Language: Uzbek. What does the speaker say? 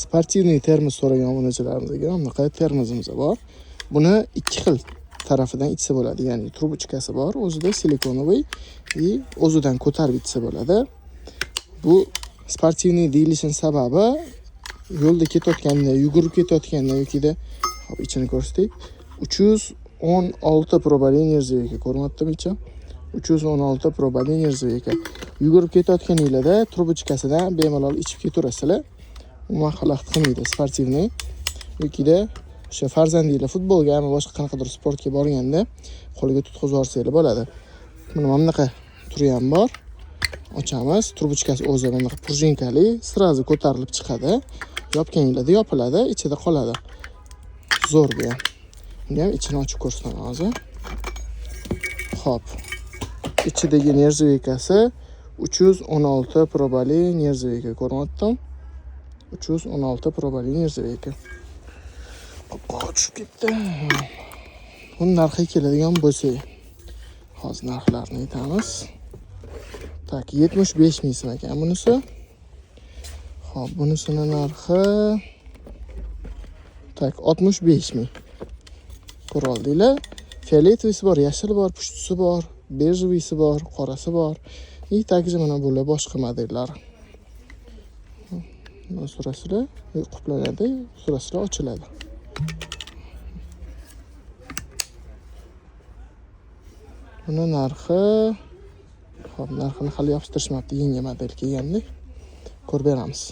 sportivniy termos so'ragan obunachilarimizga bunaqa termosimiz bor. Buni ikki xil tarafidan ichsa bo'ladi. Ya'ni trubochkasi bor, o'zida silikonoviy va o'zidan ko'tarib ichsa bo'ladi. Bu sportivniy deyilishining sababi yo'lda ketayotganda, yugurib ketayotganda yokida hop ichini ko'rsating. 316 probalin nержавейка ko'ryaptimi ichi? 316 probalin nержавейка. Yugurib ketayotganingizda trubochkasidan bemalol ichib ketaverasizlar. Umuman xalaqit qilmaydi sportivniy. Yokida o'sha farzandingizlar futbolga yoki boshqa qanaqadir sportga borganda qo'liga tutqazib yuborsanglar bo'ladi. Buni mana bunaqa turi ham bor. Ochamiz. Trubochkasi o'zi bunaqa prujinкали, sразу ko'tarilib chiqadi. Yopganingizda yopiladi, ichida qoladi. Zo'r bu ham. Buni ham ichini ochib ko'rsataman hozir. Xo'p. Ichidagi nержавейкasi 316 probalin nержавейка ko'ryaptim. 316 probalin nержавейка. Tushib ketdi. Buni narxi keladigan bo'lsa, hozir narxlarini aytamiz. Tak, 75 ming so'm ekan bunisi. Xo'p, bunisining narxi tak 65 ming. Ko'rdinglar? Fioletovysi bor, yashil bor, pushtisi bor, bejevisi bor, qorasi bor. Takji mana bular boshqa modellari. Mana surasida quplanadi, surasida ochiladi. Buni narxi, xo'p, narxini hali yopishtirishmabdi, yangi model kelganda ko'rib beramiz.